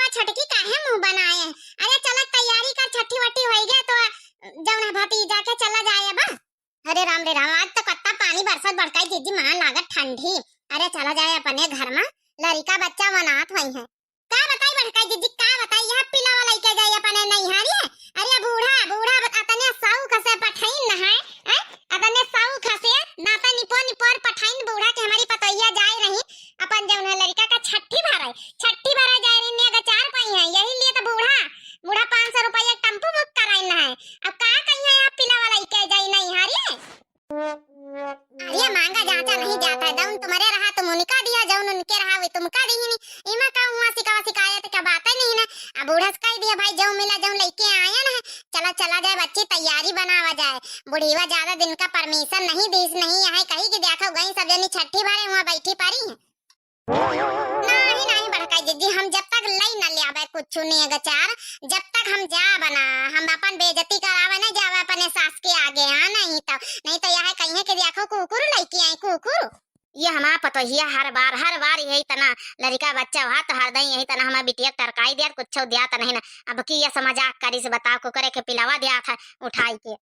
छोटकी काहे मुंह बनाए हैं? अरे चला तैयारी कर, छठी वट्टी हो गया तो जौन भतीजा के चला जाए बा। अरे राम रे राम, आज तो कत्ता पानी बरसत बड़काई जीजी मान लागत ठंडी। अरे चला जाए अपने घर में, लड़का बच्चा बनात हुई है। का बताई बड़काई जीजी, का बताई यह पिलावा लइके जाए अपने नैहारी। अरे बूढ़ा बूढ़ा अतने साऊ कसे पठाइन न है, अतने साऊ खसे नाता निपो निपोर पठाइन बूढ़ा के हमारी पतैया जाए रही अपन जौन लड़का का छठी भराई जाए रही ने अगर 4 पाई है, यही लिए तो बूढ़ा 500 रुपया टेम्पो बुक कराइन है। अब का कहिए आप पिलावा लइके जाई नैहारी। अरे मांगा जाता नहीं जाता है, जौन तुम्हारे रहा तुम उनका दिया, जौन उनके रहा वे तुमका दी नहीं। इमा का हुआ शिकायत का बात है नहीं ना। अब बूढ़ा से कह दिया भाई जौन मिला जौन लेके आया ना, चला जाए बच्ची तैयारी बनावा जाए। बुढ़ीवा ज्यादा दिन का परमिशन नहीं दीस नहीं है, कहीं कि देखो गई सब जनी छठी भरे वहाँ बैठी पारी है। नहीं बड़काई जीजी, हम जब तक लई न ले आवे कुछ नहीं अगचार, जब तक हम जा बना हम अपन बेइज्जती करावे न जावे अपने सास के आगे। हाँ नहीं तो यह कहीं के देखो कुकुर लइकी आई कुकुर। ये हमारा पतोहिया हर बार यही तना लड़का बच्चा हुआ तो हर दई यही तना हमारा बिटिया टरकाई दिया कुछ दिया तो नहीं ना। अब की ये मजाक करी से बताओ को करे के पिलावा दिया था उठाई के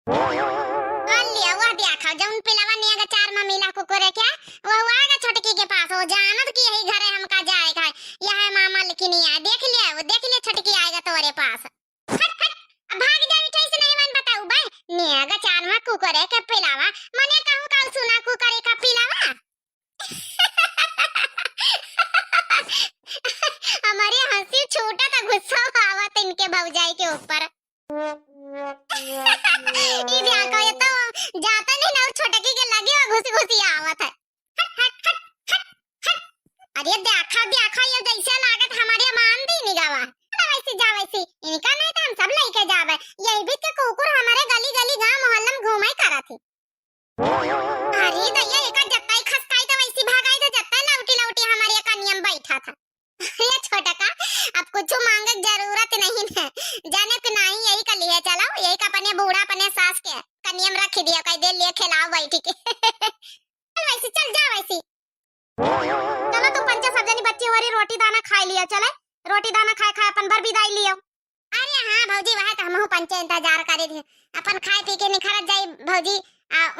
लिया हुआ दिया था जौन पिलावा नहीं अगर 4 में मिला को करे क्या वो आएगा छोटकी के पास, वो जानत की यही घरे हमका जाएगा। यह है मामा लेकिन नहीं आया, देख लिया छोटकी आएगा तुम्हारे पास। अब भाग जा मिठाई से नहीं मन बताऊ भाई नेगा 4 में को करे के पिलावा मने कहूं का सुना को करे का पिलावा। हमारी हंसी छोटा था, गुस्सा आवत इनके भौजाई के ऊपर। ये देखो ये तो जाता नहीं ना छोटकी के लगे और घुसी आवत है। अरे देखा ये जैसे लागत हमारे मान दी निगावा वैसी इनका नहीं तो हम सब लेके जावे। यही भी तो कुकुर हमारे गली गांव मोहल्ला में घूमाई करा थी। अरे दैया एक जत्ताई खसकाई तो वैसी भागाई तो जत्ता लौटी हमारे का नियम बैठा था। ये छोटा का अब कुछ मांगे जरूरत नहीं है, जाने कि नहीं यही का लिए चलाओ, यही का अपने बूढ़ा अपने सास के का नियम रख दिया कई दे ले खिलाओ बैठी के। वैसे चल जा वैसी चलो तुम पंचा सब जनी बच्ची वाली रोटी दाना खा लिया, चले रोटी दाना खाए अपन भर विदाई लियो। अरे हां भौजी वहां तो हमहु पंचे इंतजार करे थे अपन खाए पी के निखरत जाई भौजी।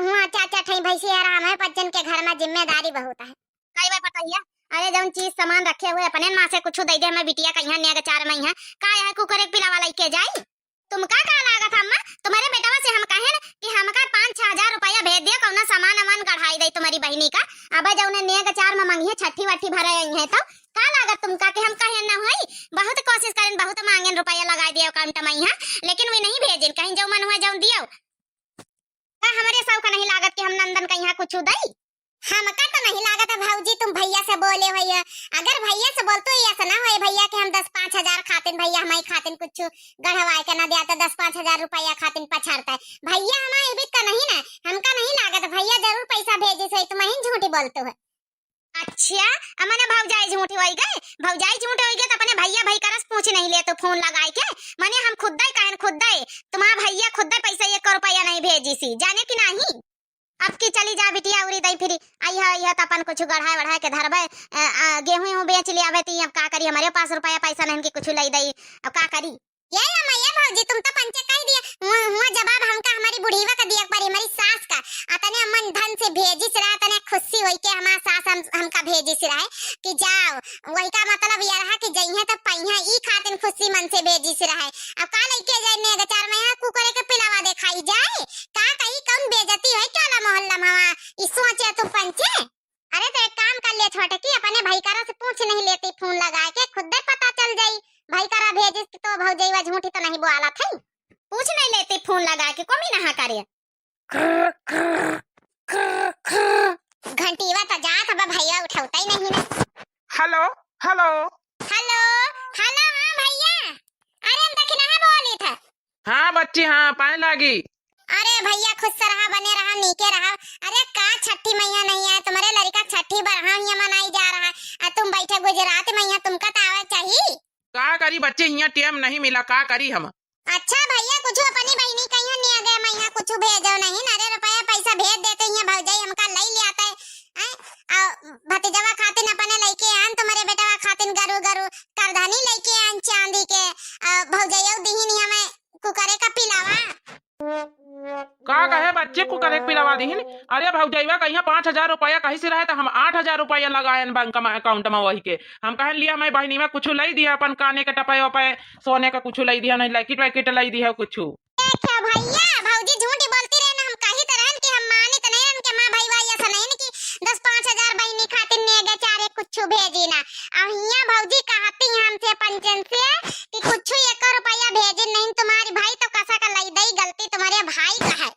हुआ चाचा ठई भैंसी आराम है, बच्चन के घर में जिम्मेदारी बहुत है। कई बार पता है अरे जौन चीज सामान रखे हुए अपने मां से कुछ दे दे हमें बिटिया कहिया ने 4 महीना का है कुकर एक पिलावा लेके जाई। तुमका का लागत अम्मा तुम्हारे बेटवा से हम कहे न कि हमका 5-6 हजार रुपया भेज दिया कौना सामान अमन गढ़ाई दे तुम्हारी बहनी का। अब जौन ने 4 में मांगी है छठी वट्ठी भरे आई है तो का लागत तुमका के हम कहे न होई। बहुत कोशिश करें बहुत मांगेन रुपया लगा दियो अकाउंट में यहाँ, लेकिन वे नहीं भेजिन कहीं जो मन हुआ जौन दियो। का हमारे सब का नहीं लागत कि हम नंदन का यहाँ कुछ दई। हमका तो नहीं लागत है भाऊजी तुम भैया से बोले हो। अगर भैया से बोलते हो ऐसा ना हो भैया के हम 10-5 हजार खातिन भैया हमारी खातिन कुछ गढ़वाए के ना दिया तो 10-5 हजार रुपया खातिन पछाड़ता है भैया हमारे भी तो नहीं ना। हमका नहीं लागत भैया जरूर पैसा भेजे से तुम ही झूठी बोलते हो। अच्छा अमने भौजाई झूठी होई गए, भौजाई झूठे होई गए तो अपने भैया भाई करस पूछ नहीं ले तो फोन लगाए के माने हम खुद दई तुम्हारा भैया खुद पैसा 1 रुपया नहीं भेजी सी जाने की नहीं। अब की चली जा बिटिया उरी दई फिरी आई है तो अपन कुछ गढ़ाए के धरबे गेहूं बेच लिया आवे ती अब का करी हमारे पास रुपया पैसा नहीं कि कुछ लई दई अब का करी। ये मैया भौजी तुम तो पंचे कह दिया हुआ जवाब हमका हमारी बुढ़ीवा का दिया पड़ी हमारी सास का अतने मन धन से भेजिस रहा तने खुशी होई के हमारा सास हमका भेजिस रहा कि जाओ वही का मतलब ये रहा कि जइहे तो पहिया ई खातिन खुशी मन से भेजिस रहा। अब का लेके जाए ने 4 महीना कुकरे के पिलावा देखाई जाए का कहीं कौन बेइज्जती है टोला मोहल्ला में ई सोचे तू पंचे। अरे तो एक काम कर ले छोटे की अपने भाई करा से पूछ नहीं लेती फोन लगा के खुद पता चल जाई भाई करा भेजिस तो भौजैवा झूठी तो नहीं बोला थी पूछ नहीं लेती फोन लगा के कोमी नहा करे घंटीवा तो जात अब भैया उठाता ही नहीं ना। हेलो हेलो हेलो हेलो हां भैया अरे हम दखना बोली था। हाँ बच्ची हाँ पाए लागी। अरे भैया खुश रहा बने रहा नीके रहा। अरे का छठी मैया नहीं है तुम्हारे लड़का छठी बरहा मनाई जा रहा है तुम बैठे गुजरात में यहाँ तुमका तो आवा चाहिए। का करी बच्चे यहाँ टाइम नहीं मिला का करी हम। अच्छा भैया कुछ अपनी बहनी कहीं नहीं आ गए मैं कुछ भेजो नहीं अरे रुपया पैसा भेज देते यहाँ भौजाई हमका ले ले आता है भतीजवा खातिन अपने लेके आन तुम्हारे बेटवा खातिन गरु गरु का करधानी लेके आन चांदी के भौजैया दीहिन हमें कुकरे का पिलावा। का कहे बच्चे को करे पिलावा दीहिन। अरे भौजैया कहिया 5,000 रुपया कहीं से रहे तो हम 8,000 रुपया लगायन बैंक अकाउंट में वही के हम कहन लिया मैं बहनी में कुछ लाई दिया अपन काने के टपे वपे सोने का कुछ लाई दिया नहीं लैकिट वैकिट लाई दिया कुछ। देखो भैया भौजी झूठी बोलती रहे ना हम कही तरह कि हम माने त नहीं उनके मां भाई भाई ऐसा नहीं कि 10-5,000 बहनी खातिर नेगे चारे कुछ भेजी ना। अब हिया भौजी कहती हमसे पंचन से कि कुछ 1 रुपया भेजे नहीं तुम्हारी भाई तो कसा का लई दई गलती तुम्हारे भाई का है।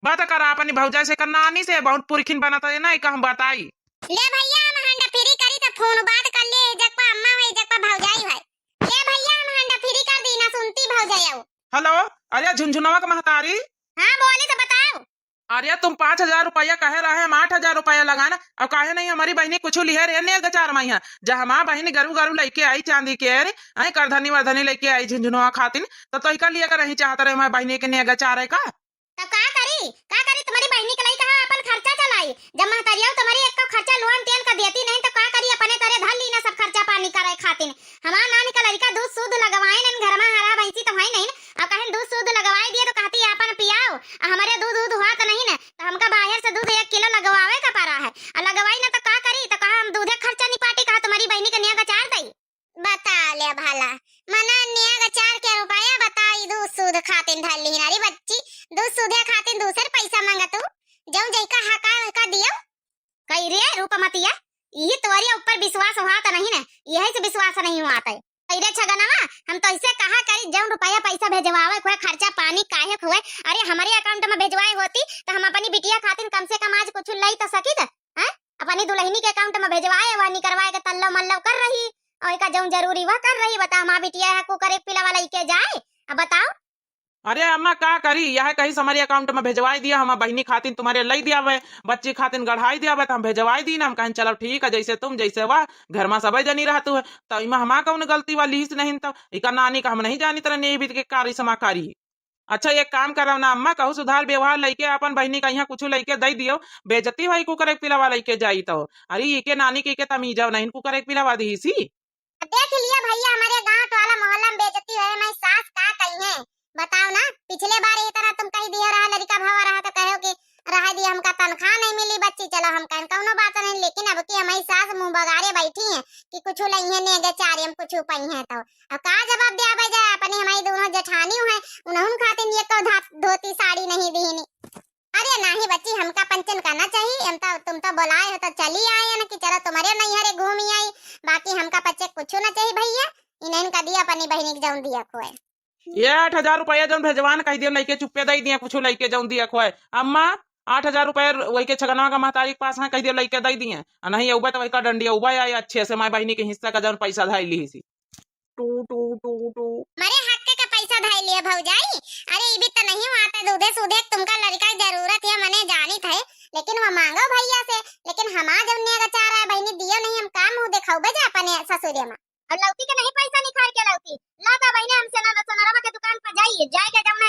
बात करा अपनी भौजा से करना आनी से बहुत पुरखिन बनाता है ना हम बताई। ले भैया हम हंडा फ्री करी तो फोन बात कर ले जक पा अम्मा है जक पा भौजाई है। ले भैया हम हंडा फ्री कर दी ना सुनती भौजाई। हेलो अरे झुनझुनवा का महतारी। हां बोले तो बताओ। अरे तुम 5,000 रुपया कहे रहे हम 8,000 रुपया लगाना और कहे नहीं हमारी बहनी कुछ लिहे रे 4 महीना जब हमारा बहनी गरु गरु लेके आई चांदी के अरे करधनी वर्धनी लेके आई झुनझुनवा खातिन तो का लिए कर नहीं चाहता रहे हमारी बहनी के नेगा चारे का। तो का करी तुम्हारी बहनी के लिए कहा अपन खर्चा चलाई जब महतरिया तुम्हारी एक खर्चा लोन तेल का देती नहीं तो का करी अपने करे धर ली ना सब खर्चा पानी करे खातिन। हमारा नानी का लड़का दूध सूद लगवाए न घर में हरा भैंसी तो है नहीं और कहें दूध सूद लगवाए दिए तो कहती अपन पियाओ हमारे दूध हुआ तो नहीं ना तो हमका बाहर से दूध 1 किलो लगवावे का पारा है और लगवाई ना तो का करी तो कहा हम दूधे खर्चा नहीं पाटी कहा तुम्हारी बहनी के निया चार दई। बता ले भला मना निया 4 के रुपया बताई दूध सूद खातिन धर ली नारी बच्ची दूध सूधे खातिन दूसरे पैसा मांगा तू जऊ जैका हका दियो कई रे रूपमतिया ये तोरिया ऊपर विश्वास हुआ तो नहीं ना यही से विश्वास नहीं हुआ था अरे छगनवा हम तो ऐसे कहा करी जब रुपया पैसा भेजवावे कोई खर्चा पानी काहे हुए अरे हमारे अकाउंट में भेजवाए होती तो हम अपनी बिटिया खातिन कम से कम आज कुछ लाई तो सकी था हैं अपनी दुल्हनी के अकाउंट में भेजवाए वा नहीं करवाए के तल्लो मल्लो कर रही और का जो जरूरी वह कर रही बता हमारी बिटिया है को करे पिला वाला के जाए अब बताओ। अरे अम्मा का करी यह कहीं हमारे अकाउंट में भेजवाई दिया हम बहनी खातिन तुम्हारे लई दिया वे बच्ची खातिन गढ़ाई दिया तो हम भेजवाई दी ना हम कहें चलो ठीक है जैसे तुम जैसे वाह घर में सब जनी रहतु है तो इमा हमा कौन गलती वाली नहीं तो इका नानी का हम नहीं जानी तरह नहीं बीत के कारी समाकारी। अच्छा एक काम करो ना अम्मा कहू सुधार व्यवहार लेके अपन बहनी का यहाँ कुछ लेके दे दियो बेजती भाई कुकर एक पिलावा लेके जाई तो अरे ये नानी के तमीज नहीं कुकर एक पिलावा दी सी। देख लिया भैया हमारे गांव वाला मोहल्ला में बेइज्जती है मैं सास का कही है बताओ ना पिछले बार ये तरह तुम कही दिया रहा लड़का भावा रहा तो कहो कि रहा दिया हमका तनख्वाह नहीं मिली बच्ची चलो हम कहन कौनो बात नहीं लेकिन अब की हमारी सास मुंह बगारे बैठी है कि कुछ नहीं है नेगे चारे हम कुछ पई है तो अब का जवाब दिया बजा अपनी हमारी दोनों जेठानी है उन्होंने खातिन ये को धोती साड़ी नहीं दीनी। अरे नहीं बच्ची हमका पंचन करना चाहिए हम तो तुम तो बुलाए हो तो चली आए ना कि चलो तुम्हारे नैहरे घूमी आई बाकी हमका बच्चे कुछ ना चाहिए भैया इन्हें का दिया अपनी बहनी के जाऊं दिया खोए ये 8,000 रुपया जो भेजवान कह दिया लइके चुप्पे दे दिया कुछ लइके जाऊं दिया खोए अम्मा 8,000 रुपया वही के छगनवा का महतारी के पास कह दिया लइके दे दिए नहीं उबा तो वही का डंडिया उबा आई अच्छे से माई बहनी के हिस्सा का जौन पैसा धाई ली सी टू टू टू टू मरे हक का पैसा धाई लिए भौजाई अरे ये भी तो नहीं आता दूधे सूधे तुमका लड़का की जरूरत है मने जानी थे लेकिन वो मांगो भैया से लेकिन हमारा जब नेगा चाह रहा है बहनी दियो नहीं हम काम मुंह दिखाओ बजा अपने ससुरे में और लौती के नहीं पैसा निकाल के लौती लाता बहनी हमसे ना सोनारमा के दुकान पर जाइए जाएगा जब ना